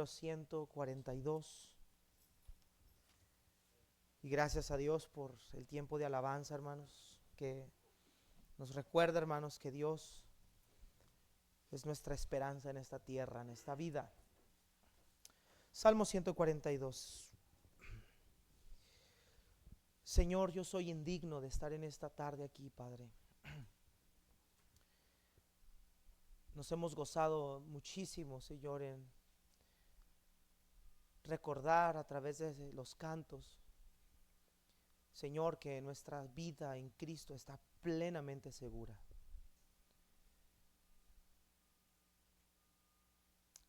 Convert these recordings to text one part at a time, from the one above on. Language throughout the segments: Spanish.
142. Y gracias a Dios por el tiempo de alabanza, hermanos, que nos recuerda, hermanos, que Dios es nuestra esperanza en esta tierra, en esta vida. Salmo 142. Señor, yo soy indigno de estar en esta tarde aquí, Padre. Nos hemos gozado muchísimo, Señor, en recordar a través de los cantos, Señor, que nuestra vida en Cristo está plenamente segura.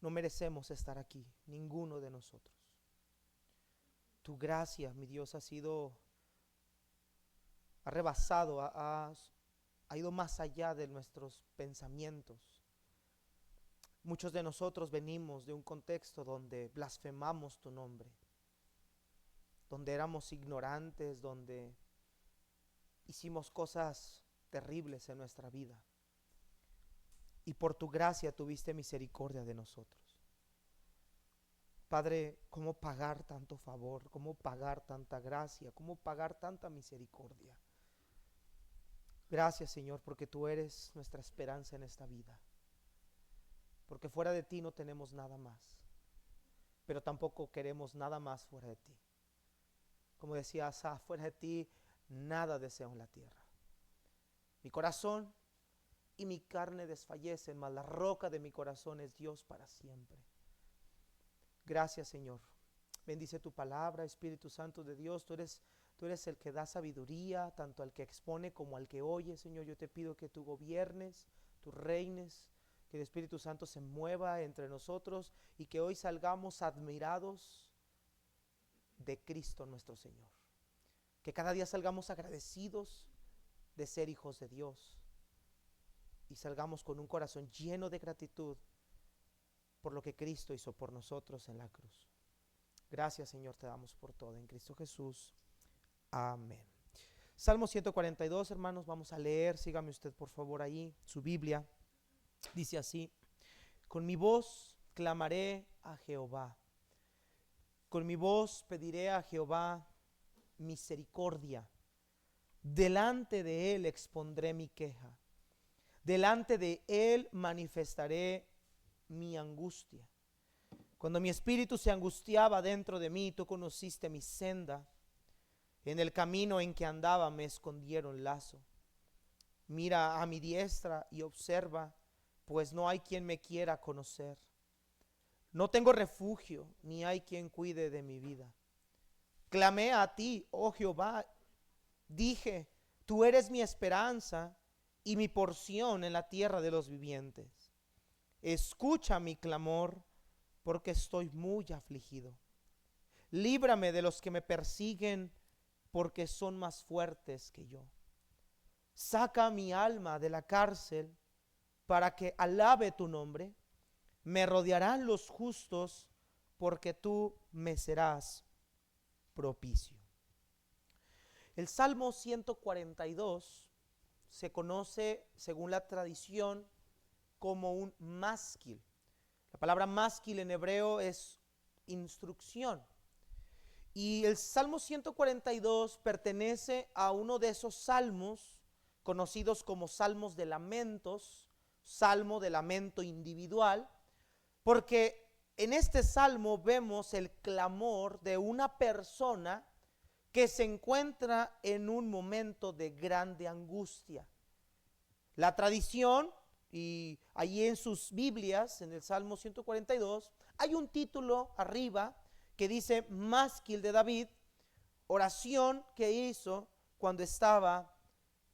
No merecemos estar aquí, ninguno de nosotros. Tu gracia, mi Dios, ha rebasado, ha ido más allá de nuestros pensamientos. Muchos de nosotros venimos de un contexto donde blasfemamos tu nombre, donde éramos ignorantes, donde hicimos cosas terribles en nuestra vida. Y por tu gracia tuviste misericordia de nosotros. Padre, ¿cómo pagar tanto favor? ¿Cómo pagar tanta gracia? ¿Cómo pagar tanta misericordia? Gracias, Señor, porque tú eres nuestra esperanza en esta vida. Porque fuera de ti no tenemos nada más, pero tampoco queremos nada más fuera de ti. Como decía Asaf, fuera de ti nada deseo en la tierra. Mi corazón y mi carne desfallecen, mas la roca de mi corazón es Dios para siempre. Gracias, Señor. Bendice tu palabra, Espíritu Santo de Dios. Tú eres el que da sabiduría, tanto al que expone como al que oye, Señor. Yo te pido que tú gobiernes, tú reines, que el Espíritu Santo se mueva entre nosotros y que hoy salgamos admirados de Cristo nuestro Señor. Que cada día salgamos agradecidos de ser hijos de Dios y salgamos con un corazón lleno de gratitud por lo que Cristo hizo por nosotros en la cruz. Gracias, Señor, te damos por todo en Cristo Jesús. Amén. Salmo 142, hermanos, vamos a leer. Sígame usted, por favor, ahí, su Biblia. Dice así: con mi voz clamaré a Jehová. Con mi voz pediré a Jehová misericordia. Delante de él expondré mi queja. Delante de él manifestaré mi angustia. Cuando mi espíritu se angustiaba dentro de mí, tú conociste mi senda. En el camino en que andaba me escondieron lazo. Mira a mi diestra y observa, pues no hay quien me quiera conocer. No tengo refugio, ni hay quien cuide de mi vida. Clamé a ti, oh Jehová, dije, tú eres mi esperanza y mi porción en la tierra de los vivientes. Escucha mi clamor, porque estoy muy afligido. Líbrame de los que me persiguen, porque son más fuertes que yo. Saca mi alma de la cárcel, para que alabe tu nombre. Me rodearán los justos, porque tú me serás propicio. El Salmo 142 se conoce, según la tradición, como un másquil. La palabra másquil en hebreo es instrucción. Y el Salmo 142 pertenece a uno de esos salmos conocidos como salmos de lamentos, salmo de lamento individual, porque en este salmo vemos el clamor de una persona que se encuentra en un momento de grande angustia. La tradición, y allí en sus Biblias, en el Salmo 142, hay un título arriba que dice Másquil de David, oración que hizo cuando estaba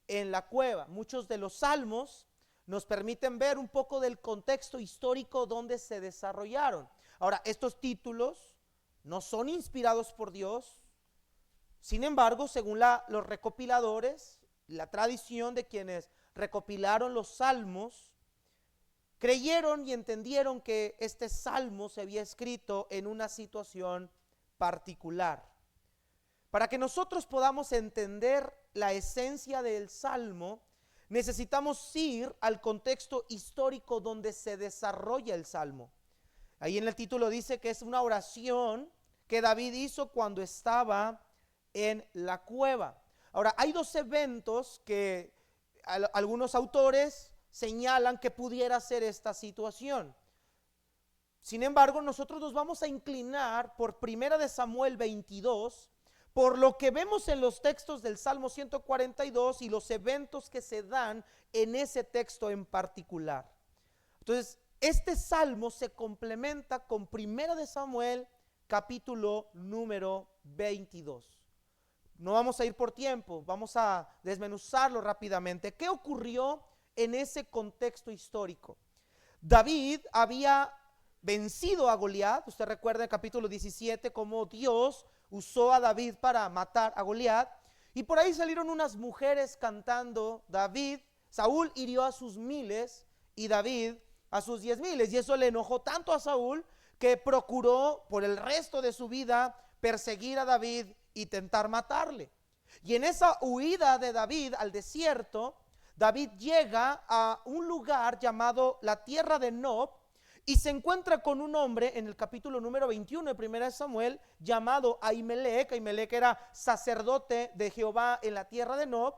en la cueva. Muchos de los salmos nos permiten ver un poco del contexto histórico donde se desarrollaron. Ahora, estos títulos no son inspirados por Dios. Sin embargo, según los recopiladores, la tradición de quienes recopilaron los salmos, creyeron y entendieron que este salmo se había escrito en una situación particular. Para que nosotros podamos entender la esencia del salmo, necesitamos ir al contexto histórico donde se desarrolla el salmo. Ahí en el título dice que es una oración que David hizo cuando estaba en la cueva. Ahora, hay dos eventos que algunos autores señalan que pudiera ser esta situación. Sin embargo, nosotros nos vamos a inclinar por 1 de Samuel 22, por lo que vemos en los textos del Salmo 142 y los eventos que se dan en ese texto en particular. Entonces, este salmo se complementa con 1 de Samuel capítulo número 22. No vamos a ir por tiempo, vamos a desmenuzarlo rápidamente. ¿Qué ocurrió en ese contexto histórico? David había vencido a Goliat. Usted recuerda en capítulo 17 cómo Dios usó a David para matar a Goliat. Y por ahí salieron unas mujeres cantando: Saúl hirió a sus miles y David a sus 10,000. Y eso le enojó tanto a Saúl que procuró por el resto de su vida perseguir a David y tentar matarle. Y en esa huida de David al desierto, David llega a un lugar llamado la tierra de Nob y se encuentra con un hombre en el capítulo número 21 de 1 de Samuel llamado Ahimelech. Ahimelech era sacerdote de Jehová en la tierra de Nob,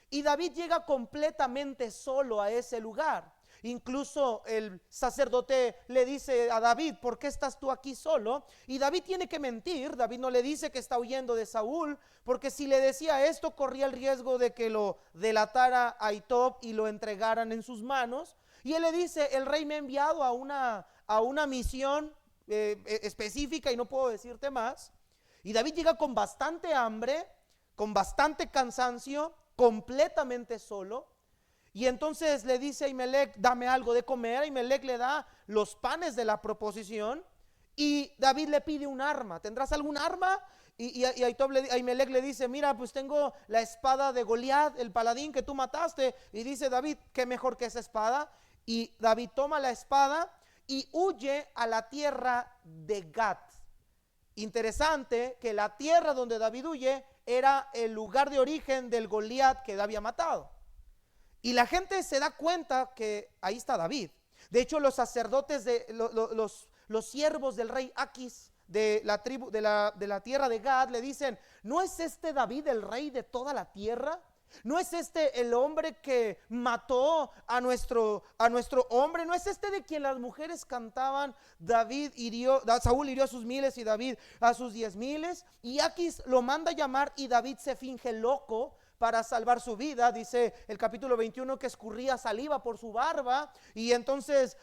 y David llega completamente solo a ese lugar. Incluso el sacerdote le dice a David: ¿por qué estás tú aquí solo? Y David tiene que mentir. David no le dice que está huyendo de Saúl, porque si le decía esto corría el riesgo de que lo delatara Ahitob y lo entregaran en sus manos. Y él le dice: el rey me ha enviado a una misión específica y no puedo decirte más. Y David llega con bastante hambre, con bastante cansancio, completamente solo. Y entonces le dice a Ahimelech: dame algo de comer. Ahimelech le da los panes de la proposición y David le pide un arma. ¿Tendrás algún arma? Y Ahimelech le dice: mira, pues tengo la espada de Goliat, el paladín que tú mataste. Y dice David: qué mejor que esa espada. Y David toma la espada y huye a la tierra de Gat. Interesante que la tierra donde David huye era el lugar de origen del Goliat que había matado. Y la gente se da cuenta que ahí está David. De hecho, los sacerdotes, los siervos del rey Aquis de la tribu de la tierra de Gad le dicen: ¿no es este David el rey de toda la tierra? ¿No es este el hombre que mató a nuestro hombre? ¿No es este de quien las mujeres cantaban: Saúl hirió a sus miles y David a sus 10,000? Y Aquis lo manda a llamar y David se finge loco para salvar su vida. Dice el capítulo 21 que escurría saliva por su barba. Y entonces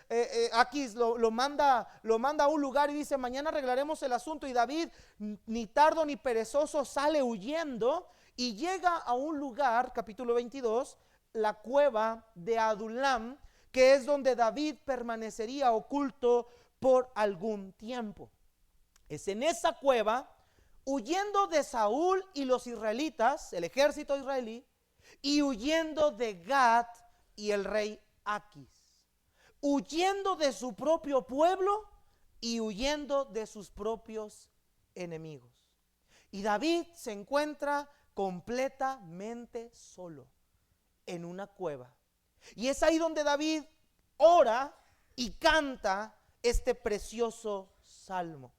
Aquis lo manda a un lugar y dice: mañana arreglaremos el asunto. Y David, ni tardo ni perezoso, sale huyendo y llega a un lugar, capítulo 22, la cueva de Adulam, que es donde David permanecería oculto por algún tiempo. Es en esa cueva, huyendo de Saúl y los israelitas, el ejército israelí, y huyendo de Gad y el rey Aquis, huyendo de su propio pueblo y huyendo de sus propios enemigos. Y David se encuentra completamente solo en una cueva. Y es ahí donde David ora y canta este precioso salmo.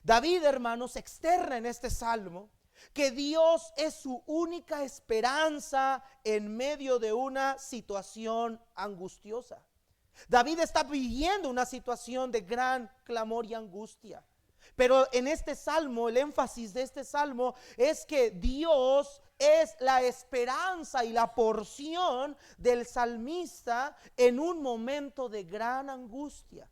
David, hermanos, externa en este salmo que Dios es su única esperanza en medio de una situación angustiosa. David está viviendo una situación de gran clamor y angustia. Pero en este salmo, el énfasis de este salmo es que Dios es la esperanza y la porción del salmista en un momento de gran angustia.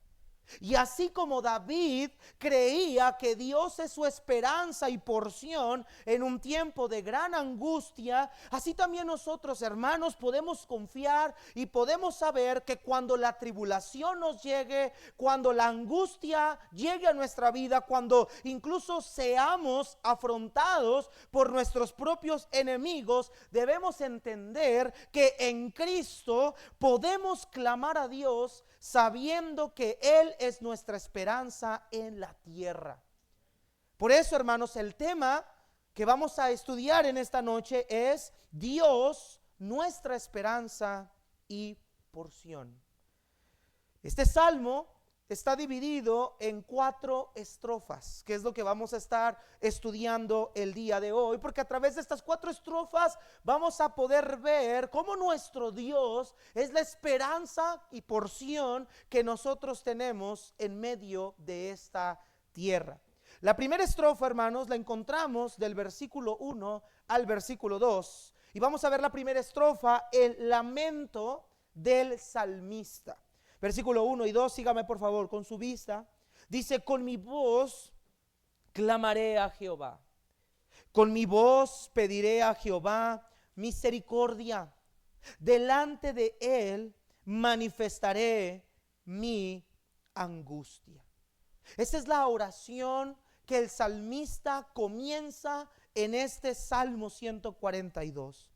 Y así como David creía que Dios es su esperanza y porción en un tiempo de gran angustia, así también nosotros, hermanos, podemos confiar y podemos saber que cuando la tribulación nos llegue, cuando la angustia llegue a nuestra vida, cuando incluso seamos afrontados por nuestros propios enemigos, debemos entender que en Cristo podemos clamar a Dios sabiendo que Él es nuestra esperanza en la tierra. Por eso, hermanos, el tema que vamos a estudiar en esta noche es Dios, nuestra esperanza y porción. Este salmo está dividido en 4 estrofas, que es lo que vamos a estar estudiando el día de hoy, porque a través de estas 4 estrofas vamos a poder ver cómo nuestro Dios es la esperanza y porción que nosotros tenemos en medio de esta tierra. La primera estrofa, hermanos, la encontramos del versículo 1 al versículo 2, y vamos a ver la primera estrofa, el lamento del salmista. Versículo 1 y 2, sígame por favor con su vista. Dice: con mi voz clamaré a Jehová, con mi voz pediré a Jehová misericordia, delante de él manifestaré mi angustia. Esta es la oración que el salmista comienza en este Salmo 142.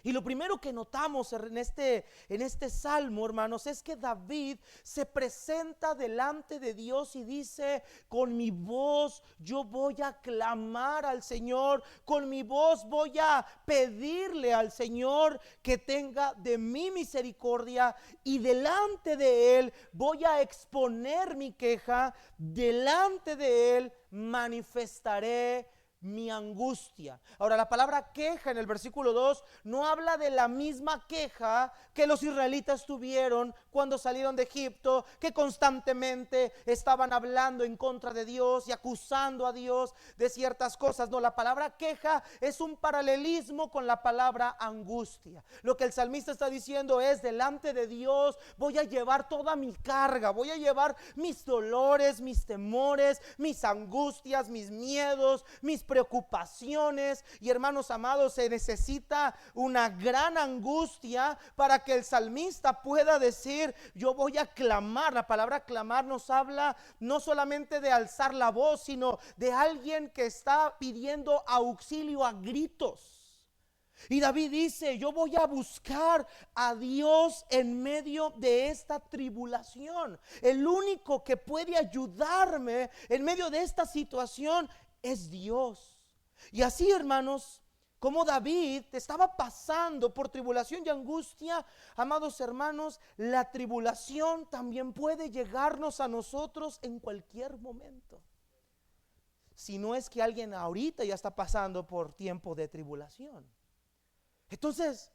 Y lo primero que notamos en este salmo, hermanos, es que David se presenta delante de Dios y dice: con mi voz yo voy a clamar al Señor, con mi voz voy a pedirle al Señor que tenga de mí misericordia, y delante de él voy a exponer mi queja, delante de él manifestaré mi angustia. Ahora, la palabra queja en el versículo 2 no habla de la misma queja que los israelitas tuvieron cuando salieron de Egipto, que constantemente estaban hablando en contra de Dios y acusando a Dios de ciertas cosas. No, la palabra queja es un paralelismo con la palabra angustia. Lo que el salmista está diciendo es: delante de Dios voy a llevar toda mi carga, voy a llevar mis dolores, mis temores, mis angustias, mis miedos, mis preocupaciones. Y hermanos amados, se necesita una gran angustia para que el salmista pueda decir: yo voy a clamar. La palabra clamar nos habla no solamente de alzar la voz, sino de alguien que está pidiendo auxilio a gritos. Y David dice: yo voy a buscar a Dios en medio de esta tribulación. El único que puede ayudarme en medio de esta situación es Dios. Y así, hermanos, como David estaba pasando por tribulación y angustia, amados hermanos, la tribulación también puede llegarnos a nosotros en cualquier momento. Si no es que alguien ahorita ya está pasando por tiempo de tribulación. Entonces,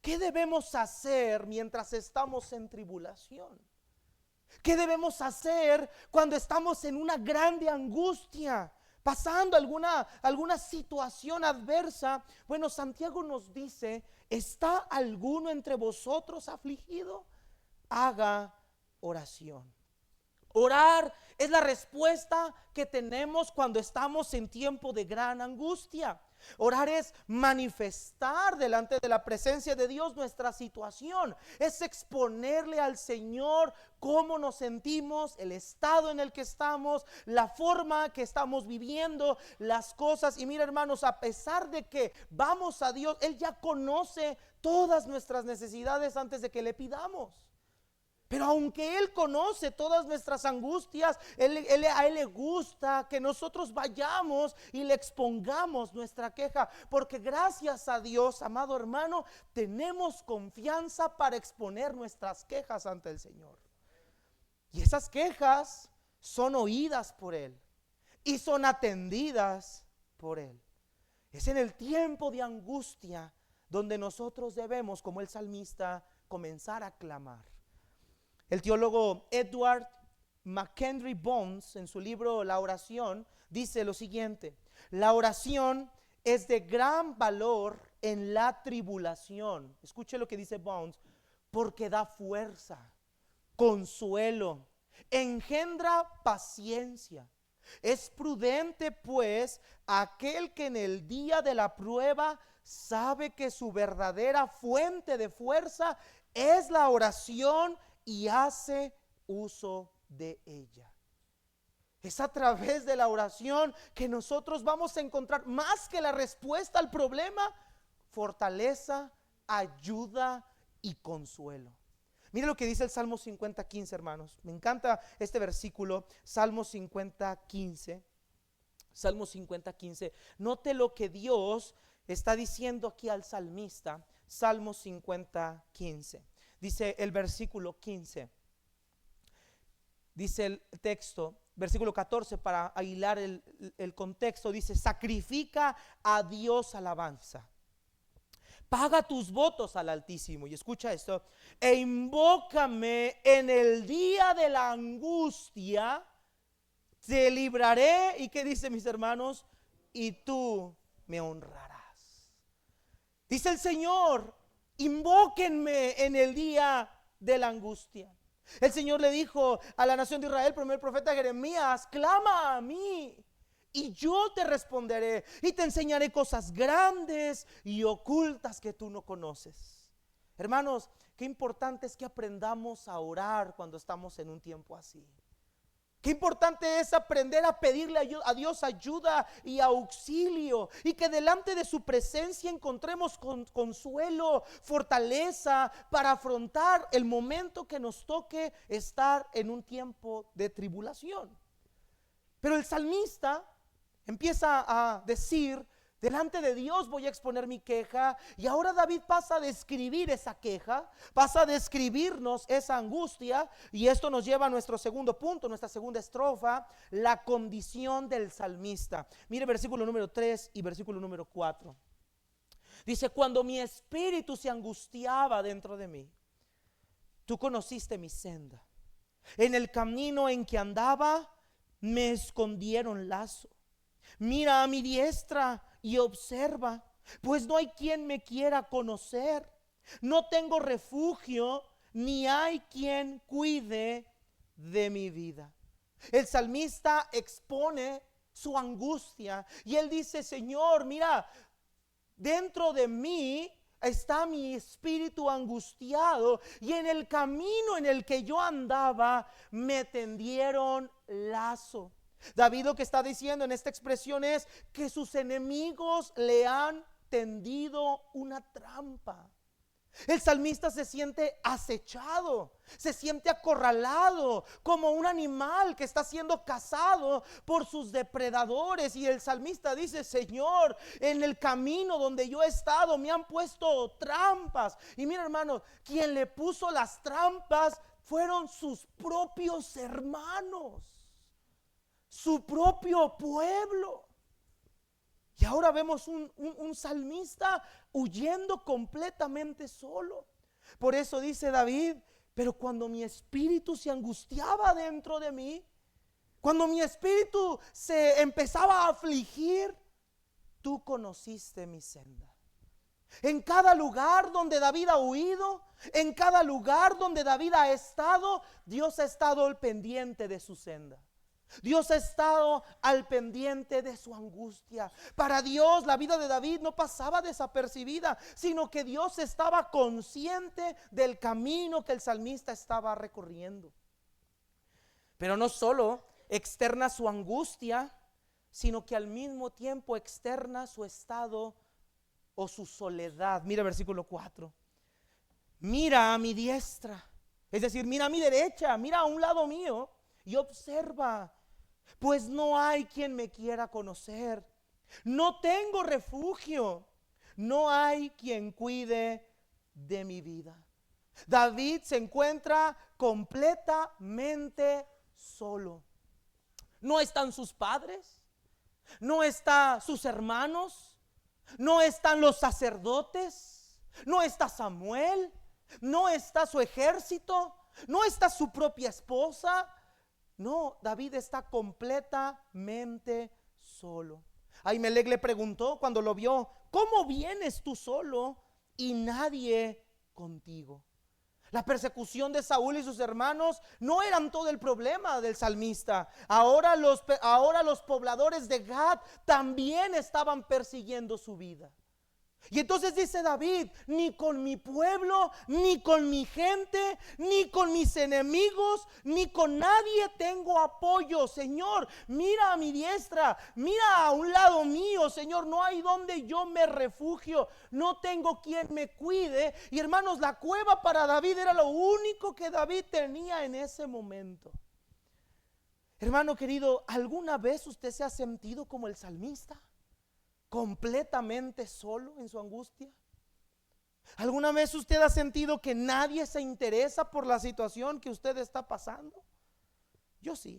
¿qué debemos hacer mientras estamos en tribulación? ¿Qué debemos hacer cuando estamos en una grande angustia, pasando alguna situación adversa? Bueno, Santiago nos dice: ¿está alguno entre vosotros afligido? Haga oración. Orar es la respuesta que tenemos cuando estamos en tiempo de gran angustia. Orar es manifestar delante de la presencia de Dios nuestra situación. Es exponerle al Señor cómo nos sentimos, el estado en el que estamos, la forma que estamos viviendo las cosas. Y mira, hermanos, a pesar de que vamos a Dios, Él ya conoce todas nuestras necesidades antes de que le pidamos. Pero aunque Él conoce todas nuestras angustias, a Él le gusta que nosotros vayamos y le expongamos nuestra queja. Porque gracias a Dios, amado hermano, tenemos confianza para exponer nuestras quejas ante el Señor. Y esas quejas son oídas por Él y son atendidas por Él. Es en el tiempo de angustia donde nosotros debemos, como el salmista, comenzar a clamar. El teólogo Edward McHenry Bones, en su libro La oración, dice lo siguiente: la oración es de gran valor en la tribulación. Escuche lo que dice Bones: porque da fuerza, consuelo, engendra paciencia. Es prudente, pues, aquel que en el día de la prueba sabe que su verdadera fuente de fuerza es la oración y hace uso de ella. Es a través de la oración que nosotros vamos a encontrar, más que la respuesta al problema, fortaleza, ayuda y consuelo. Mire lo que dice el Salmo 50:15, hermanos. Me encanta este versículo, Salmo 50:15. Salmo 50:15. Note lo que Dios está diciendo aquí al salmista. Salmo 50:15. Dice el versículo 15: Dice el texto, versículo 14, para aislar el contexto, dice: sacrifica a Dios alabanza, paga tus votos al Altísimo. Y escucha esto: e invócame en el día de la angustia, te libraré. ¿Y qué dice, mis hermanos? Y tú me honrarás. Dice el Señor: invóquenme en el día de la angustia. El Señor le dijo a la nación de Israel, por medio del profeta Jeremías: clama a mí y yo te responderé y te enseñaré cosas grandes y ocultas que tú no conoces. Hermanos, qué importante es que aprendamos a orar cuando estamos en un tiempo así. Qué importante es aprender a pedirle a Dios ayuda y auxilio, y que delante de su presencia encontremos consuelo, fortaleza para afrontar el momento que nos toque estar en un tiempo de tribulación. Pero el salmista empieza a decir: delante de Dios voy a exponer mi queja. Y ahora David pasa a describir esa queja, pasa a describirnos esa angustia. Y esto nos lleva a nuestro segundo punto, nuestra segunda estrofa: la condición del salmista. Mire versículo número 3 y versículo número 4. Dice: cuando mi espíritu se angustiaba dentro de mí, tú conociste mi senda. En el camino en que andaba me escondieron lazo. Mira a mi diestra y observa, pues no hay quien me quiera conocer. No tengo refugio, ni hay quien cuide de mi vida. El salmista expone su angustia y él dice: Señor, mira, dentro de mí está mi espíritu angustiado, y en el camino en el que yo andaba me tendieron lazo. David lo que está diciendo en esta expresión es que sus enemigos le han tendido una trampa. El salmista se siente acechado, se siente acorralado, como un animal que está siendo cazado por sus depredadores. Y el salmista dice: Señor, en el camino donde yo he estado me han puesto trampas. Y mira, hermano, quien le puso las trampas fueron sus propios hermanos, su propio pueblo. Y ahora vemos un salmista huyendo completamente solo. Por eso dice David: pero cuando mi espíritu se angustiaba dentro de mí, cuando mi espíritu se empezaba a afligir, tú conociste mi senda. En cada lugar donde David ha huido, en cada lugar donde David ha estado, Dios ha estado al pendiente de su senda. Dios ha estado al pendiente de su angustia. Para Dios la vida de David no pasaba desapercibida, sino que Dios estaba consciente del camino que el salmista estaba recorriendo. Pero no solo externa su angustia, sino que al mismo tiempo externa su estado o su soledad. Mira versículo 4. Mira a mi diestra, es decir, mira a mi derecha, mira a un lado mío y observa, pues no hay quien me quiera conocer. No tengo refugio, no hay quien cuide de mi vida. David se encuentra completamente solo. No están sus padres, no están sus hermanos, no están los sacerdotes, no está Samuel, no está su ejército, no está su propia esposa. No, David está completamente solo. Ahimelech le preguntó cuando lo vio: ¿cómo vienes tú solo y nadie contigo? La persecución de Saúl y sus hermanos no eran todo el problema del salmista. Ahora los pobladores de Gad también estaban persiguiendo su vida. Y entonces dice David: ni con mi pueblo, ni con mi gente, ni con mis enemigos, ni con nadie tengo apoyo. Señor, mira a mi diestra, mira a un lado mío. Señor, no hay donde yo me refugio, no tengo quien me cuide. Y hermanos, la cueva para David era lo único que David tenía en ese momento. Hermano querido, ¿alguna vez usted se ha sentido como el salmista, completamente solo en su angustia? ¿Alguna vez usted ha sentido que nadie se interesa por la situación que usted está pasando? Yo sí.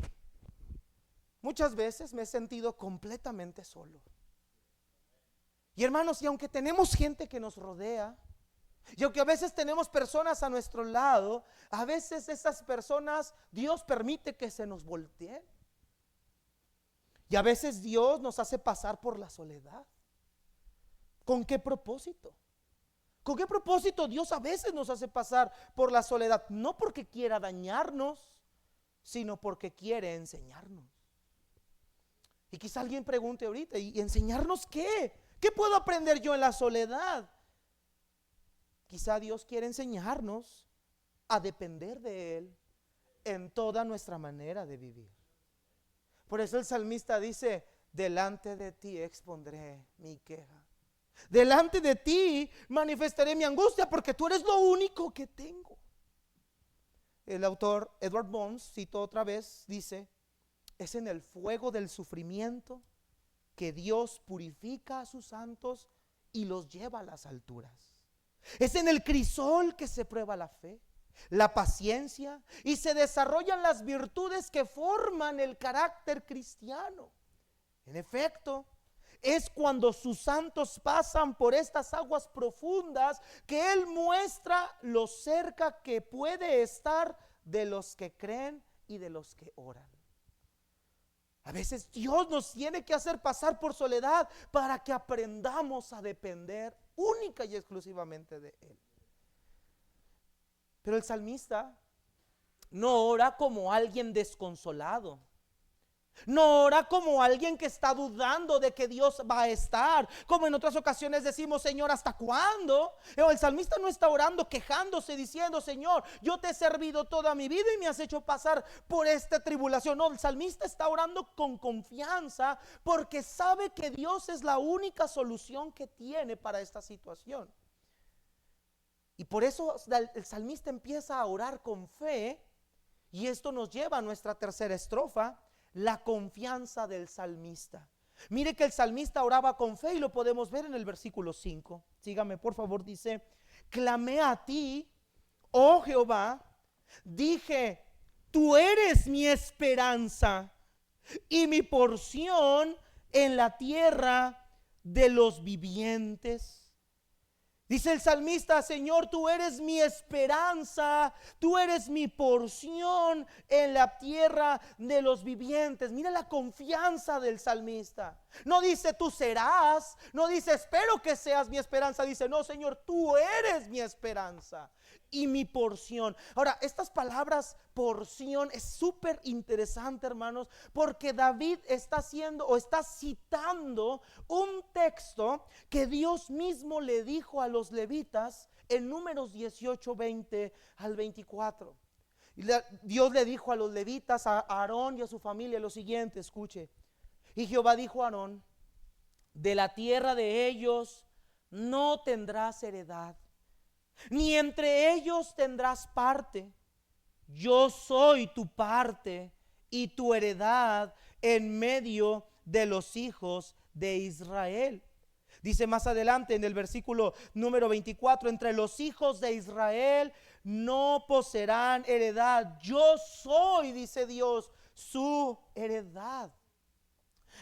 Muchas veces me he sentido completamente solo. Y hermanos, y aunque tenemos gente que nos rodea, y aunque a veces tenemos personas a nuestro lado, a veces esas personas Dios permite que se nos volteen. Y a veces Dios nos hace pasar por la soledad. ¿Con qué propósito? ¿Con qué propósito Dios a veces nos hace pasar por la soledad? No porque quiera dañarnos, sino porque quiere enseñarnos. Y quizá alguien pregunte ahorita, ¿y enseñarnos qué? ¿Qué puedo aprender yo en la soledad? Quizá Dios quiere enseñarnos a depender de Él en toda nuestra manera de vivir. Por eso el salmista dice: delante de ti expondré mi queja. Delante de ti manifestaré mi angustia, porque tú eres lo único que tengo. El autor Edward Bones citó otra vez, dice: es en el fuego del sufrimiento que Dios purifica a sus santos y los lleva a las alturas. Es en el crisol que se prueba la fe, la paciencia, y se desarrollan las virtudes que forman el carácter cristiano. En efecto, es cuando sus santos pasan por estas aguas profundas que Él muestra lo cerca que puede estar de los que creen y de los que oran. A veces Dios nos tiene que hacer pasar por soledad para que aprendamos a depender única y exclusivamente de Él. Pero el salmista no ora como alguien desconsolado. No ora como alguien que está dudando de que Dios va a estar. Como en otras ocasiones decimos: Señor, ¿hasta cuándo? El salmista no está orando quejándose, diciendo: Señor, yo te he servido toda mi vida y me has hecho pasar por esta tribulación. No, el salmista está orando con confianza, porque sabe que Dios es la única solución que tiene para esta situación. Y por eso el salmista empieza a orar con fe. Y esto nos lleva a nuestra tercera estrofa: la confianza del salmista. Mire que el salmista oraba con fe y lo podemos ver en el versículo 5. Sígame por favor, dice: clamé a ti, oh Jehová, dije, tú eres mi esperanza y mi porción en la tierra de los vivientes. Dice el salmista: Señor, tú eres mi esperanza, tú eres mi porción en la tierra de los vivientes. Mira la confianza del salmista. No dice tú serás, no dice espero que seas mi esperanza. Dice: no, Señor, tú eres mi esperanza y mi porción. Ahora, estas palabras porción es súper interesante, hermanos, porque David está haciendo o está citando un texto que Dios mismo le dijo a los levitas en Números 18, 20 al 24. Dios le dijo a los levitas, a Aarón y a su familia, lo siguiente: escuche. Y Jehová dijo a Aarón: de la tierra de ellos no tendrás heredad, ni entre ellos tendrás parte. Yo soy tu parte y tu heredad en medio de los hijos de Israel. Dice más adelante en el versículo número 24: entre los hijos de Israel no poseerán heredad. Yo soy, dice Dios, su heredad.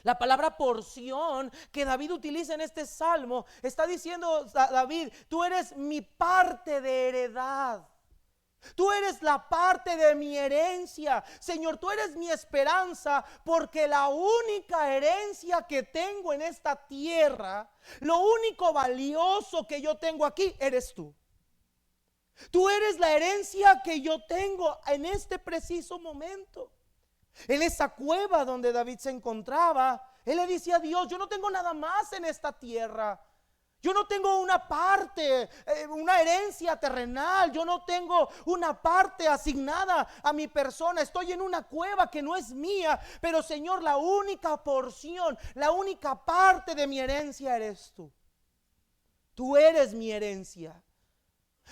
La palabra porción que David utiliza en este salmo está diciendo David: tú eres mi parte de heredad. Tú eres la parte de mi herencia. Señor, tú eres mi esperanza, porque la única herencia que tengo en esta tierra, lo único valioso que yo tengo aquí, eres tú. Tú eres la herencia que yo tengo en este preciso momento. En esa cueva donde David se encontraba, él le decía a Dios: yo no tengo nada más en esta tierra. Yo no tengo una parte, una herencia terrenal. Yo no tengo una parte asignada a mi persona. Estoy en una cueva que no es mía. Pero Señor, la única porción, la única parte de mi herencia eres tú. Tú eres mi herencia.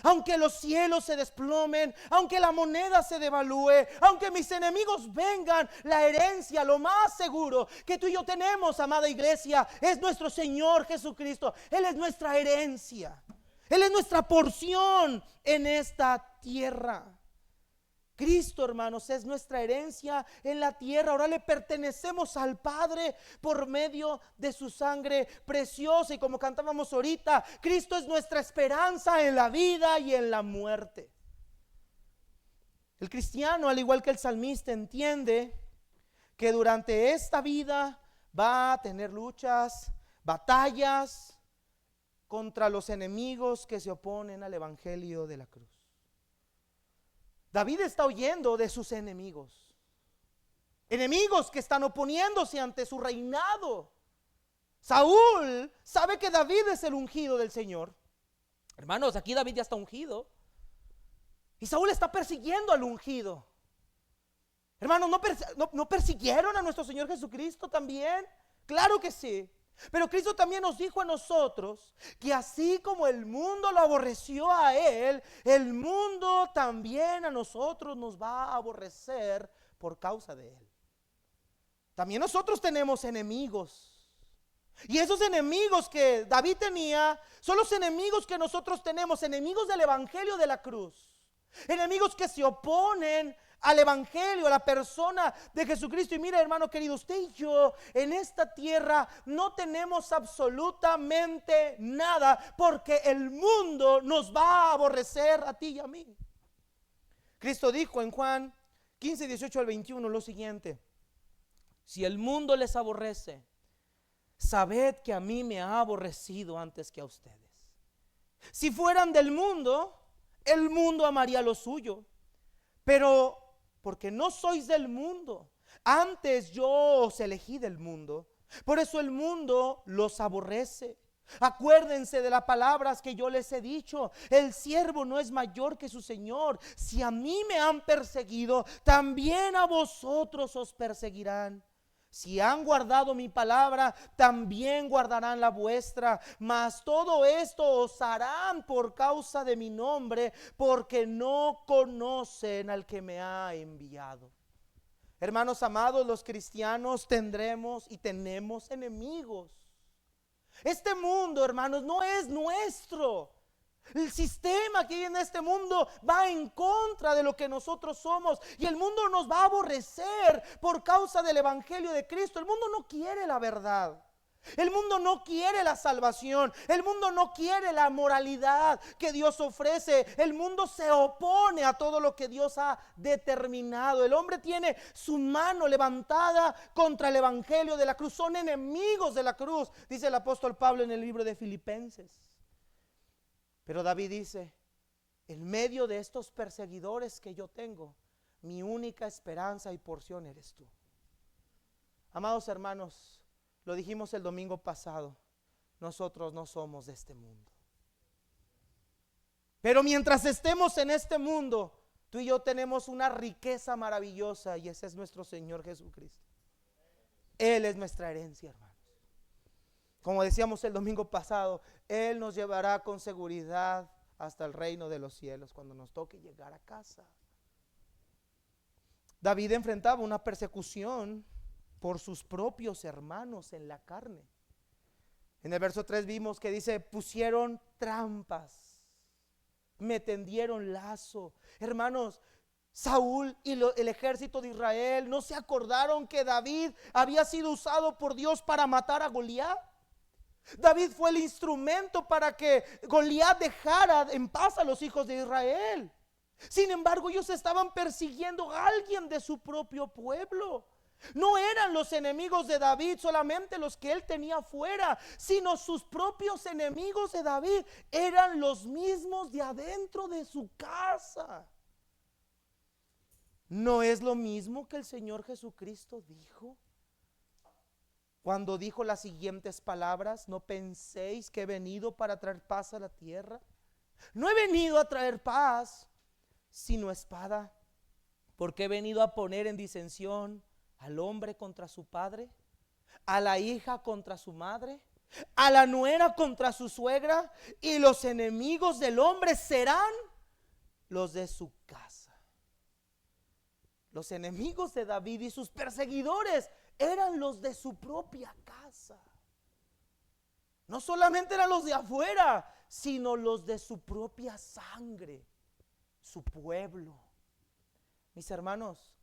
Aunque los cielos se desplomen, aunque la moneda se devalúe, aunque mis enemigos vengan, la herencia, lo más seguro que tú y yo tenemos, amada iglesia, es nuestro Señor Jesucristo. Él es nuestra herencia. Él es nuestra porción en esta tierra. Cristo, hermanos, es nuestra herencia en la tierra. Ahora le pertenecemos al Padre por medio de su sangre preciosa. Y como cantábamos ahorita, Cristo es nuestra esperanza en la vida y en la muerte. El cristiano, al igual que el salmista, entiende que durante esta vida va a tener luchas, batallas contra los enemigos que se oponen al evangelio de la cruz. David está huyendo de sus enemigos, enemigos que están oponiéndose ante su reinado. Saúl sabe que David es el ungido del Señor. Hermanos, aquí David ya está ungido y Saúl está persiguiendo al ungido. Hermanos, ¿no persiguieron a nuestro Señor Jesucristo también? Claro que sí. Pero Cristo también nos dijo a nosotros que así como el mundo lo aborreció a Él, el mundo también a nosotros nos va a aborrecer por causa de Él. También nosotros tenemos enemigos. Y esos enemigos que David tenía son los enemigos que nosotros tenemos, enemigos del evangelio de la cruz. Enemigos que se oponen al evangelio, a la persona de Jesucristo. Y mira, hermano querido, usted y yo en esta tierra no tenemos absolutamente nada, porque el mundo nos va a aborrecer a ti y a mí. Cristo dijo en Juan 15, 18 al 21 lo siguiente: si el mundo les aborrece, sabed que a mí me ha aborrecido antes que a ustedes. Si fueran del mundo, el mundo amaría lo suyo, pero porque no sois del mundo, antes yo os elegí del mundo, por eso el mundo los aborrece. Acuérdense de las palabras que yo les he dicho: el siervo no es mayor que su señor. Si a mí me han perseguido, también a vosotros os perseguirán. Si han guardado mi palabra, también guardarán la vuestra. Mas todo esto os harán por causa de mi nombre, porque no conocen al que me ha enviado. Hermanos amados, los cristianos tendremos y tenemos enemigos. Este mundo, hermanos, no es nuestro. El sistema que hay en este mundo va en contra de lo que nosotros somos, y el mundo nos va a aborrecer por causa del evangelio de Cristo. El mundo no quiere la verdad. El mundo no quiere la salvación. El mundo no quiere la moralidad que Dios ofrece. El mundo se opone a todo lo que Dios ha determinado. El hombre tiene su mano levantada contra el evangelio de la cruz. Son enemigos de la cruz, dice el apóstol Pablo en el libro de Filipenses. Pero David dice: en medio de estos perseguidores que yo tengo, mi única esperanza y porción eres tú. Amados hermanos, lo dijimos el domingo pasado, nosotros no somos de este mundo. Pero mientras estemos en este mundo, tú y yo tenemos una riqueza maravillosa, y ese es nuestro Señor Jesucristo. Él es nuestra herencia, hermanos. Como decíamos el domingo pasado, Él nos llevará con seguridad hasta el reino de los cielos cuando nos toque llegar a casa. David enfrentaba una persecución por sus propios hermanos en la carne. En el verso 3 vimos que dice: pusieron trampas, me tendieron lazo. Hermanos, Saúl y el ejército de Israel no se acordaron que David había sido usado por Dios para matar a Goliat. David fue el instrumento para que Goliat dejara en paz a los hijos de Israel. Sin embargo, ellos estaban persiguiendo a alguien de su propio pueblo. No eran los enemigos de David solamente los que él tenía afuera, sino sus propios enemigos de David eran los mismos de adentro de su casa. ¿No es lo mismo que el Señor Jesucristo dijo cuando dijo las siguientes palabras: no penséis que he venido para traer paz a la tierra? No he venido a traer paz, sino espada, porque he venido a poner en disensión al hombre contra su padre, a la hija contra su madre, a la nuera contra su suegra, y los enemigos del hombre serán los de su casa. Los enemigos de David y sus perseguidores eran los de su propia casa. No solamente eran los de afuera, sino los de su propia sangre, su pueblo. Mis hermanos,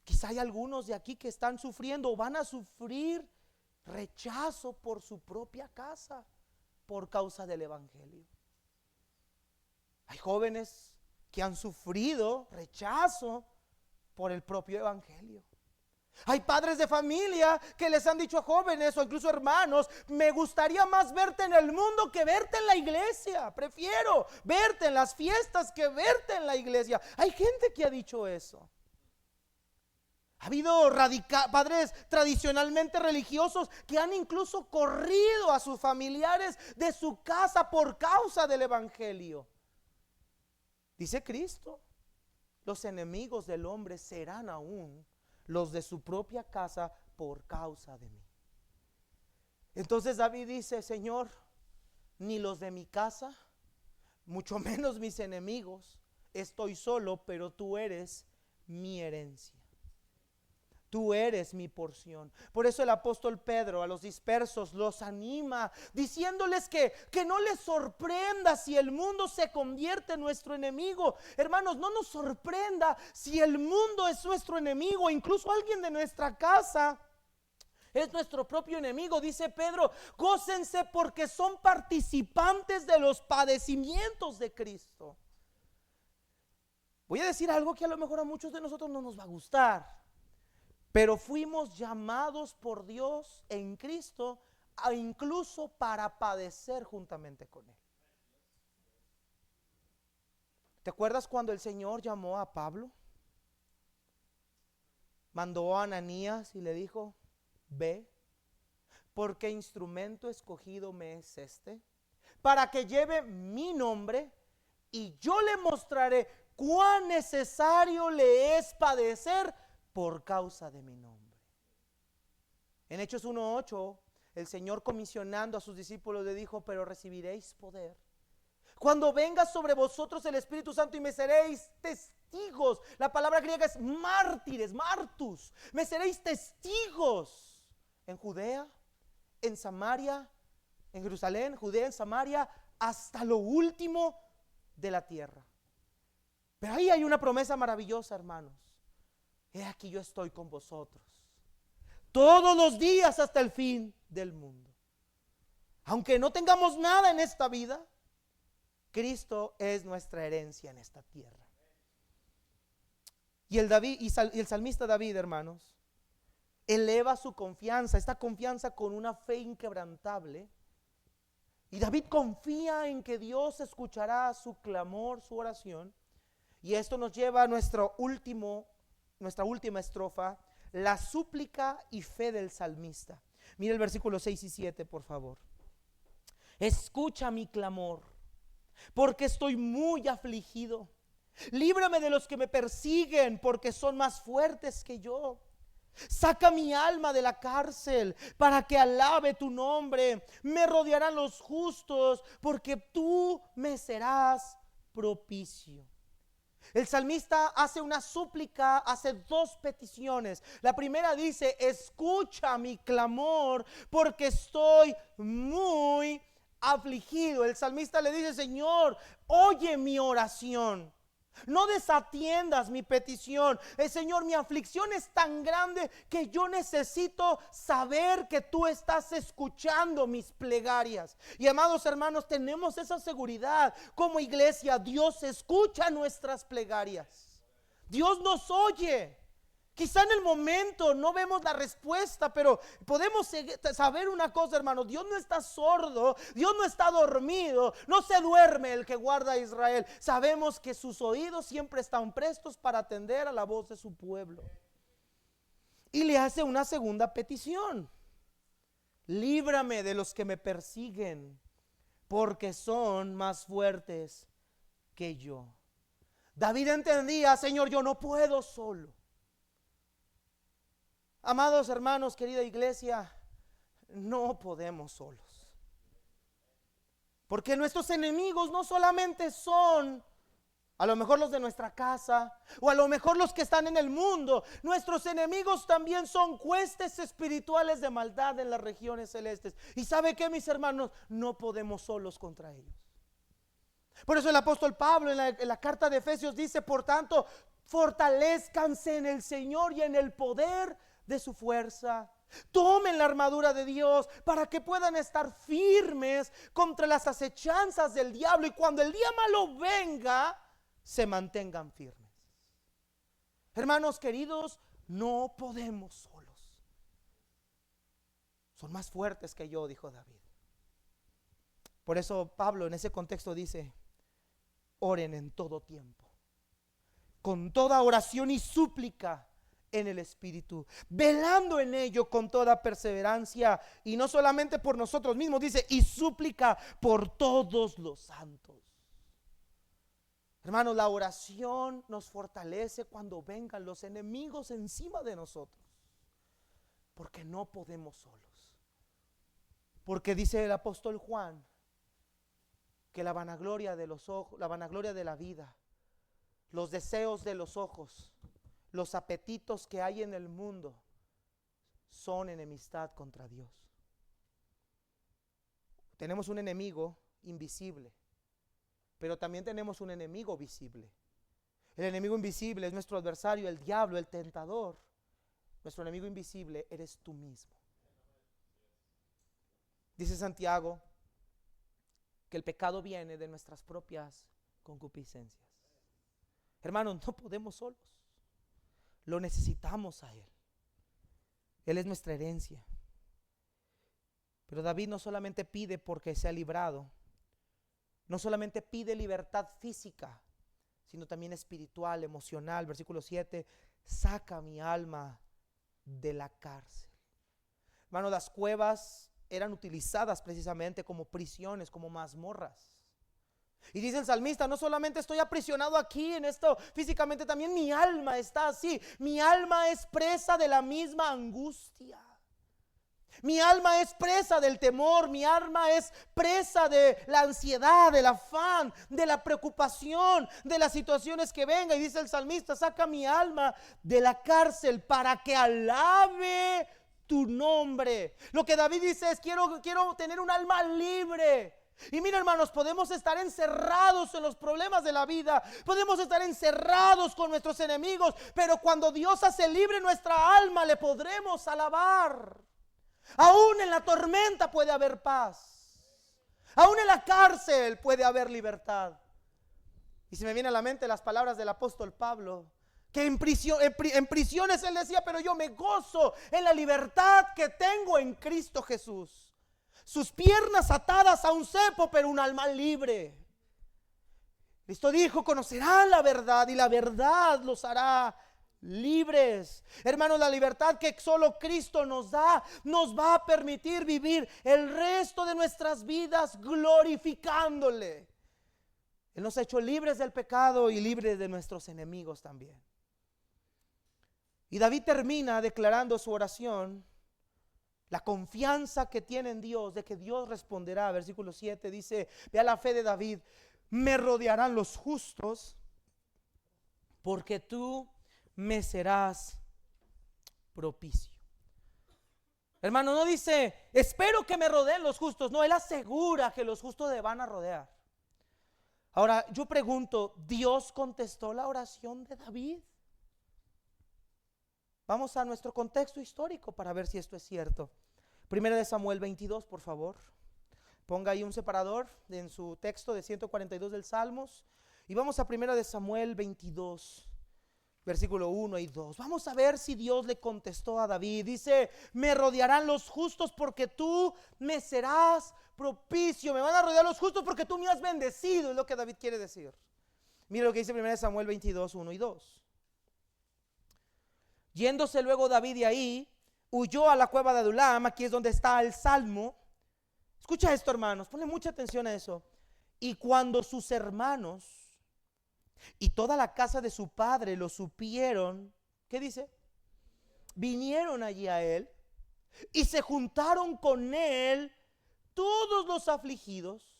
quizá hay algunos de aquí que están sufriendo o van a sufrir rechazo por su propia casa por causa del evangelio. Hay jóvenes que han sufrido rechazo por el propio evangelio. Hay padres de familia que les han dicho a jóvenes o incluso hermanos: me gustaría más verte en el mundo que verte en la iglesia. Prefiero verte en las fiestas que verte en la iglesia. Hay gente que ha dicho eso. Ha habido padres tradicionalmente religiosos que han incluso corrido a sus familiares de su casa por causa del evangelio. Dice Cristo: los enemigos del hombre serán aún los de su propia casa por causa de mí. Entonces David dice: Señor, ni los de mi casa, mucho menos mis enemigos, estoy solo, pero tú eres mi herencia. Tú eres mi porción. Por eso el apóstol Pedro a los dispersos los anima, diciéndoles que no les sorprenda si el mundo se convierte en nuestro enemigo. Hermanos, no nos sorprenda si el mundo es nuestro enemigo, incluso alguien de nuestra casa es nuestro propio enemigo. Dice Pedro: gócense porque son participantes de los padecimientos de Cristo. Voy a decir algo que a lo mejor a muchos de nosotros no nos va a gustar, pero fuimos llamados por Dios en Cristo incluso para padecer juntamente con Él. ¿Te acuerdas cuando el Señor llamó a Pablo? Mandó a Ananías y le dijo: ve, porque instrumento escogido me es este, para que lleve mi nombre, y yo le mostraré cuán necesario le es padecer por causa de mi nombre. En Hechos 1:8, el Señor, comisionando a sus discípulos, le dijo: pero recibiréis poder cuando venga sobre vosotros el Espíritu Santo, y me seréis testigos. La palabra griega es mártires, martus. Me seréis testigos en Judea, en Samaria, en Jerusalén, Judea, en Samaria, hasta lo último de la tierra. Pero ahí hay una promesa maravillosa, hermanos. He aquí, yo estoy con vosotros todos los días hasta el fin del mundo. Aunque no tengamos nada en esta vida, Cristo es nuestra herencia en esta tierra. Y el salmista David, hermanos, eleva su confianza, esta confianza, con una fe inquebrantable. Y David confía en que Dios escuchará su clamor, su oración. Y esto nos lleva a nuestra última estrofa, la súplica y fe del salmista. Mira el versículo 6 y 7, por favor. Escucha mi clamor, porque estoy muy afligido. Líbrame de los que me persiguen, porque son más fuertes que yo. Saca mi alma de la cárcel, para que alabe tu nombre. Me rodearán los justos, porque tú me serás propicio. El salmista hace una súplica, hace dos peticiones. La primera dice: escucha mi clamor, porque estoy muy afligido. El salmista le dice: Señor, oye mi oración, no desatiendas mi petición. Señor, mi aflicción es tan grande que yo necesito saber que tú estás escuchando mis plegarias. Y amados hermanos, tenemos esa seguridad como iglesia. Dios escucha nuestras plegarias. Dios nos oye. Quizá en el momento no vemos la respuesta, pero podemos saber una cosa, hermano: Dios no está sordo, Dios no está dormido, no se duerme el que guarda a Israel. Sabemos que sus oídos siempre están prestos para atender a la voz de su pueblo. Y le hace una segunda petición: líbrame de los que me persiguen, porque son más fuertes que yo. David entendía: Señor, yo no puedo solo. Amados hermanos, querida iglesia, no podemos solos. Porque nuestros enemigos no solamente son a lo mejor los de nuestra casa, o a lo mejor los que están en el mundo. Nuestros enemigos también son huestes espirituales de maldad en las regiones celestes. Y ¿sabe qué, mis hermanos? No podemos solos contra ellos. Por eso el apóstol Pablo en la carta de Efesios dice: por tanto, Fortalézcanse en el Señor y en el poder de su fuerza. Tomen la armadura de Dios para que puedan estar firmes contra las acechanzas del diablo, y cuando el día malo venga, se mantengan firmes. Hermanos queridos, no podemos solos. Son más fuertes que yo, dijo David. Por eso Pablo en ese contexto dice: oren en todo tiempo, con toda oración y súplica en el Espíritu, velando en ello con toda perseverancia, y no solamente por nosotros mismos, dice, y súplica por todos los santos. Hermanos, la oración nos fortalece cuando vengan los enemigos encima de nosotros, porque no podemos solos. Porque dice el apóstol Juan que la vanagloria de los ojos, la vanagloria de la vida, los deseos de los ojos, los apetitos que hay en el mundo son enemistad contra Dios. Tenemos un enemigo invisible, pero también tenemos un enemigo visible. El enemigo invisible es nuestro adversario, el diablo, el tentador. Nuestro enemigo invisible eres tú mismo. Dice Santiago que el pecado viene de nuestras propias concupiscencias. Hermanos, no podemos solos. Lo necesitamos a Él. Él es nuestra herencia. Pero David no solamente pide porque sea librado, no solamente pide libertad física, sino también espiritual, emocional. Versículo 7, saca mi alma de la cárcel. Hermano, las cuevas eran utilizadas precisamente como prisiones, como mazmorras. Y dice el salmista: no solamente estoy aprisionado aquí en esto físicamente, también mi alma está así. Mi alma es presa de la misma angustia. Mi alma es presa del temor. Mi alma es presa de la ansiedad, del afán, de la preocupación, de las situaciones que vengan. Y dice el salmista: saca mi alma de la cárcel para que alabe tu nombre. Lo que David dice es: quiero tener un alma libre. Y mira, hermanos, podemos estar encerrados en los problemas de la vida, podemos estar encerrados con nuestros enemigos, pero cuando Dios hace libre nuestra alma, le podremos alabar. Aún en la tormenta puede haber paz, aún en la cárcel puede haber libertad. Y se me viene a la mente las palabras del apóstol Pablo, que en prisiones él decía: pero yo me gozo en la libertad que tengo en Cristo Jesús. Sus piernas atadas a un cepo, pero un alma libre. Cristo dijo: conocerán la verdad y la verdad los hará libres. Hermanos, la libertad que solo Cristo nos da, nos va a permitir vivir el resto de nuestras vidas glorificándole. Él nos ha hecho libres del pecado y libres de nuestros enemigos también. Y David termina declarando su oración, la confianza que tiene en Dios, de que Dios responderá. Versículo 7 dice: vea la fe de David: me rodearán los justos, porque tú me serás propicio. Hermano, no dice: espero que me rodeen los justos. No, él asegura que los justos le van a rodear. Ahora yo pregunto: ¿Dios contestó la oración de David? Vamos a nuestro contexto histórico para ver si esto es cierto. Primera de Samuel 22, por favor. Ponga ahí un separador en su texto de 142 del Salmos. Y vamos a Primera de Samuel 22, versículo 1 y 2. Vamos a ver si Dios le contestó a David. Dice: me rodearán los justos porque tú me serás propicio. Me van a rodear los justos porque tú me has bendecido. Es lo que David quiere decir. Mira lo que dice 1 Samuel 22, 1 y 2. Yéndose luego David de ahí, huyó a la cueva de Adulam. Aquí es donde está el salmo. Escucha esto, hermanos, ponle mucha atención a eso. Y cuando sus hermanos y toda la casa de su padre lo supieron, ¿qué dice? Vinieron allí a él y se juntaron con él todos los afligidos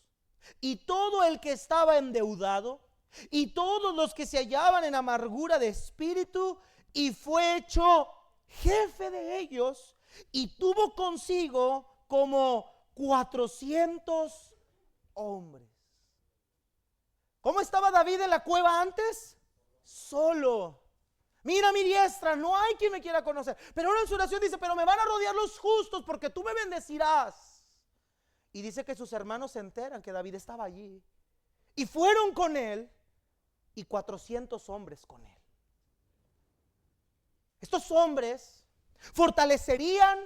y todo el que estaba endeudado y todos los que se hallaban en amargura de espíritu, y fue hecho jefe de ellos, y tuvo consigo como 400 hombres. ¿Cómo estaba David en la cueva antes? solo. Mira mi diestra, no hay quien me quiera conocer. Pero ahora en su oración dice, pero me van a rodear los justos porque tú me bendecirás. Y dice que sus hermanos se enteran que David estaba allí. Y fueron con él y 400 hombres con él. Estos hombres fortalecerían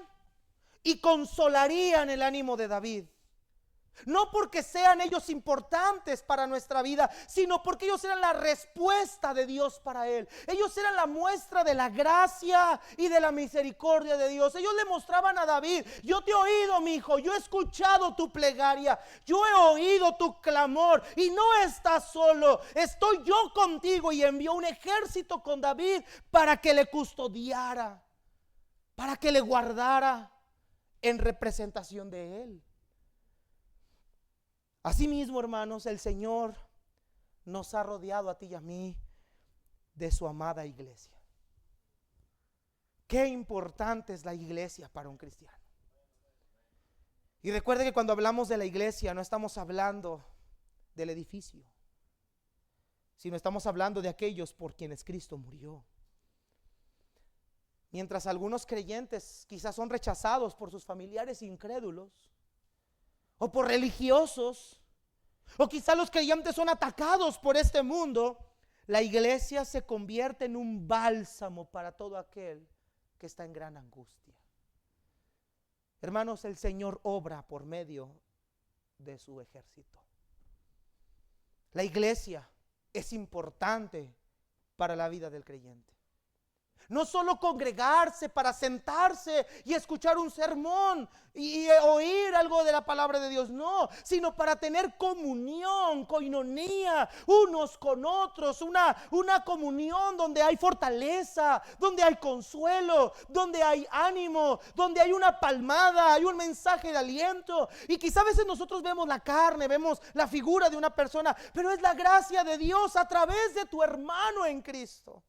y consolarían el ánimo de David. No porque sean ellos importantes para nuestra vida, sino porque ellos eran la respuesta de Dios para él. Ellos eran la muestra de la gracia y de la misericordia de Dios. Ellos le mostraban a David, yo te he oído, mi hijo, yo he escuchado tu plegaria, yo he oído tu clamor y no estás solo, estoy yo contigo. Y envió un ejército con David para que le custodiara, para que le guardara en representación de él. Asimismo, hermanos, el Señor nos ha rodeado a ti y a mí de su amada iglesia. Qué importante es la iglesia para un cristiano. Y recuerde que cuando hablamos de la iglesia no estamos hablando del edificio, sino estamos hablando de aquellos por quienes Cristo murió. Mientras algunos creyentes quizás son rechazados por sus familiares incrédulos, o por religiosos, o quizá los creyentes son atacados por este mundo, la iglesia se convierte en un bálsamo para todo aquel que está en gran angustia. Hermanos, el Señor obra por medio de su ejército. La iglesia es importante para la vida del creyente. No solo congregarse para sentarse y escuchar un sermón y oír algo de la palabra de Dios, no, sino para tener comunión, coinonía, unos con otros, una comunión donde hay fortaleza, donde hay consuelo, donde hay ánimo, donde hay una palmada, hay un mensaje de aliento. Y quizá a veces nosotros vemos la carne, vemos la figura de una persona, pero es la gracia de Dios a través de tu hermano en Cristo.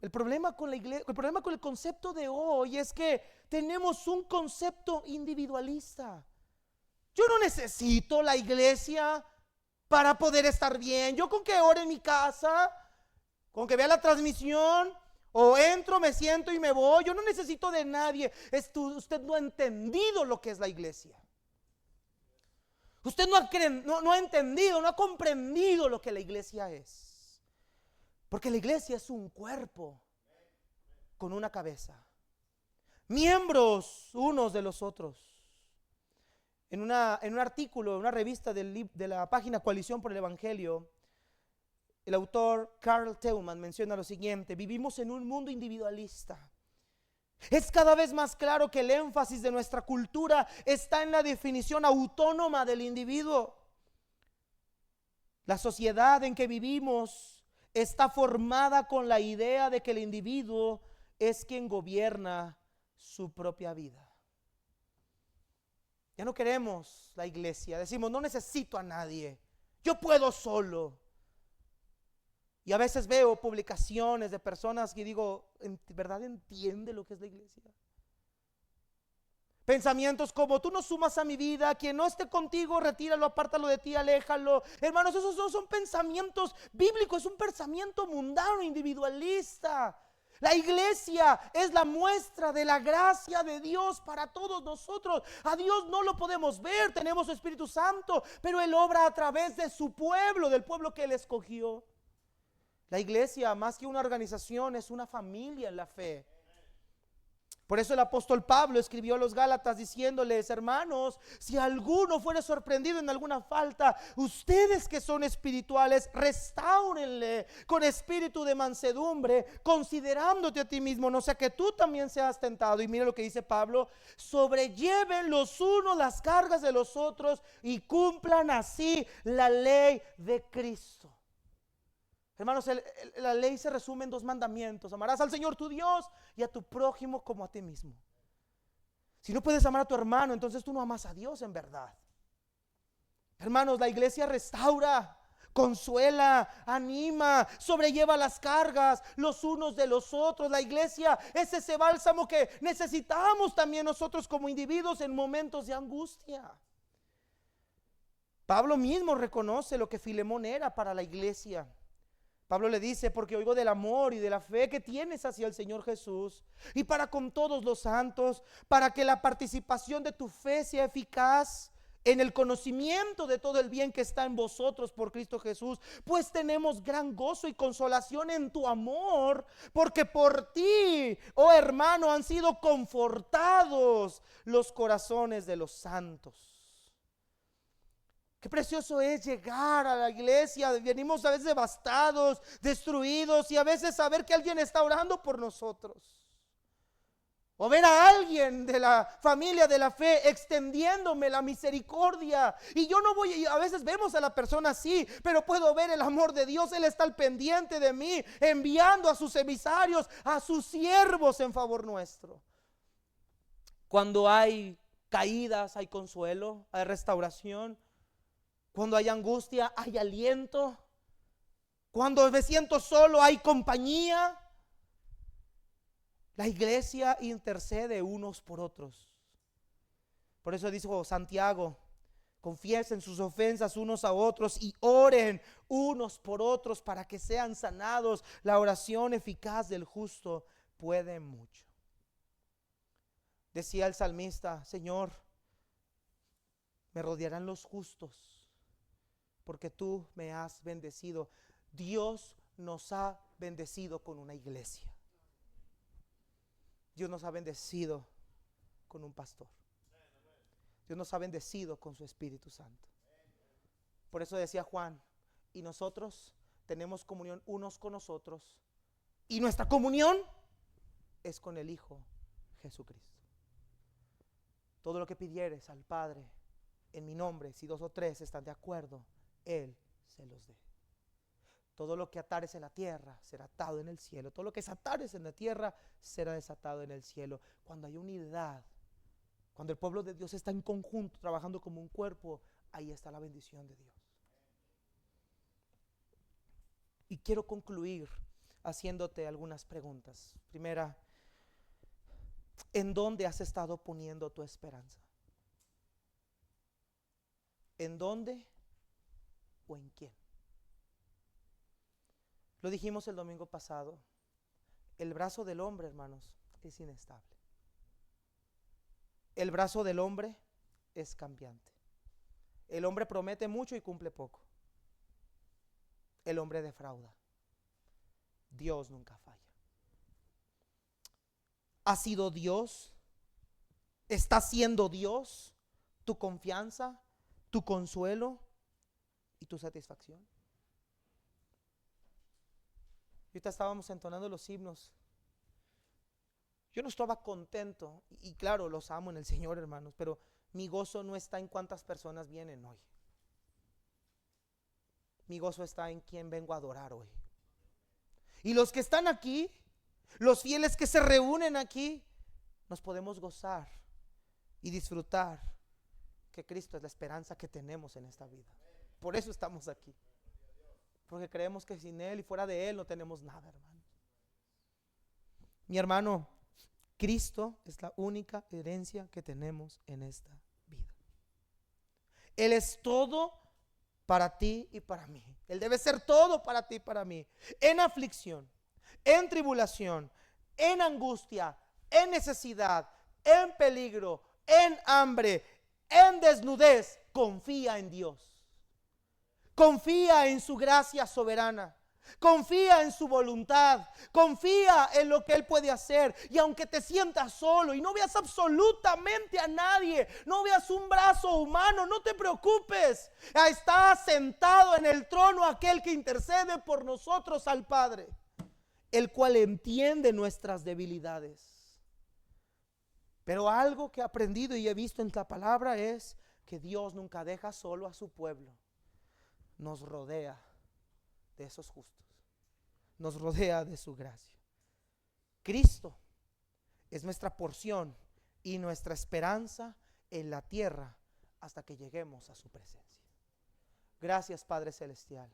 El problema con la iglesia, el problema con el concepto de hoy es que tenemos un concepto individualista. Yo no necesito la iglesia para poder estar bien. Yo con que ore en mi casa, con que vea la transmisión, o entro, me siento y me voy. Yo no necesito de nadie. Usted no ha entendido lo que es la iglesia. Usted no ha entendido, no ha comprendido lo que la iglesia es. Porque la iglesia es un cuerpo con una cabeza, miembros unos de los otros. En un artículo, en una revista de la página Coalición por el Evangelio, el autor Carl Teumann menciona lo siguiente: vivimos en un mundo individualista. Es cada vez más claro que el énfasis de nuestra cultura está en la definición autónoma del individuo. La sociedad en que vivimos está formada con la idea de que el individuo es quien gobierna su propia vida. Ya no queremos la iglesia. Decimos, no necesito a nadie, yo puedo solo. Y a veces veo publicaciones de personas que digo, ¿en verdad entiende lo que es la iglesia? Pensamientos como, tú no sumas a mi vida, quien no esté contigo, retíralo, apártalo de ti, aléjalo. Hermanos, esos no son pensamientos bíblicos, es un pensamiento mundano, individualista. La iglesia es la muestra de la gracia de Dios para todos nosotros. A Dios no lo podemos ver, tenemos su Espíritu Santo, pero Él obra a través de su pueblo, del pueblo que Él escogió. La iglesia, más que una organización, es una familia en la fe. Por eso el apóstol Pablo escribió a los Gálatas diciéndoles: hermanos, si alguno fuere sorprendido en alguna falta, ustedes que son espirituales, restáurenle con espíritu de mansedumbre, considerándote a ti mismo, no sea que tú también seas tentado. Y mire lo que dice Pablo: sobrelleven los unos las cargas de los otros y cumplan así la ley de Cristo. Hermanos, la ley se resume en 2 mandamientos: amarás al Señor tu Dios y a tu prójimo como a ti mismo. Si no puedes amar a tu hermano, entonces tú no amas a Dios en verdad. Hermanos, la iglesia restaura, consuela, anima, sobrelleva las cargas los unos de los otros. La iglesia es ese bálsamo que necesitamos también nosotros como individuos en momentos de angustia. Pablo mismo reconoce lo que Filemón era para la iglesia. Pablo le dice: porque oigo del amor y de la fe que tienes hacia el Señor Jesús y para con todos los santos, para que la participación de tu fe sea eficaz en el conocimiento de todo el bien que está en vosotros por Cristo Jesús. Pues tenemos gran gozo y consolación en tu amor, porque por ti, oh hermano, han sido confortados los corazones de los santos. Qué precioso es llegar a la iglesia. Venimos a veces devastados, destruidos, y a veces saber que alguien está orando por nosotros. O ver a alguien de la familia de la fe extendiéndome la misericordia. Y yo no voy, a veces vemos a la persona así, pero puedo ver el amor de Dios. Él está al pendiente de mí, enviando a sus emisarios, a sus siervos en favor nuestro. Cuando hay caídas, hay consuelo, hay restauración. Cuando hay angustia, hay aliento. Cuando me siento solo, hay compañía. La iglesia intercede unos por otros. Por eso dijo Santiago: confiesen sus ofensas unos a otros y oren unos por otros para que sean sanados. La oración eficaz del justo puede mucho. Decía el salmista: Señor, me rodearán los justos, porque tú me has bendecido. Dios nos ha bendecido con una iglesia. Dios nos ha bendecido con un pastor. Dios nos ha bendecido con su Espíritu Santo. Por eso decía Juan: y nosotros tenemos comunión unos con nosotros, y nuestra comunión es con el Hijo Jesucristo. Todo lo que pidieres al Padre en mi nombre, si 2 o 3 están de acuerdo, Él se los dé. Todo lo que atares en la tierra será atado en el cielo. Todo lo que desatares en la tierra será desatado en el cielo. Cuando hay unidad, cuando el pueblo de Dios está en conjunto, trabajando como un cuerpo, ahí está la bendición de Dios. Y quiero concluir haciéndote algunas preguntas. Primera: ¿en dónde has estado poniendo tu esperanza? ¿En dónde o en quién? Lo dijimos el domingo pasado: el brazo del hombre, hermanos, es inestable. El brazo del hombre es cambiante. El hombre promete mucho y cumple poco. El hombre defrauda. Dios nunca falla. ¿Ha sido Dios? ¿Está siendo Dios tu confianza, tu consuelo y tu satisfacción? Ahorita estábamos entonando los himnos. Yo no estaba contento, y claro, los amo en el Señor, hermanos, pero mi gozo no está en cuántas personas vienen hoy. Mi gozo está en quién vengo a adorar hoy. Y los que están aquí, los fieles que se reúnen aquí, nos podemos gozar y disfrutar que Cristo es la esperanza que tenemos en esta vida. Por eso estamos aquí. Porque creemos que sin Él y fuera de Él no tenemos nada, hermano. Mi hermano, Cristo es la única herencia que tenemos en esta vida. Él es todo para ti y para mí. Él debe ser todo para ti y para mí. En aflicción, en tribulación, en angustia, en necesidad, en peligro, en hambre, en desnudez, confía en Dios. Confía en su gracia soberana. Confía en su voluntad. Confía en lo que Él puede hacer. Y aunque te sientas solo y no veas absolutamente a nadie, no veas un brazo humano, no te preocupes. Está sentado en el trono aquel que intercede por nosotros al Padre, el cual entiende nuestras debilidades. Pero algo que he aprendido y he visto en la palabra es que Dios nunca deja solo a su pueblo. Nos rodea de esos justos, nos rodea de su gracia. Cristo es nuestra porción y nuestra esperanza en la tierra hasta que lleguemos a su presencia. Gracias, Padre Celestial.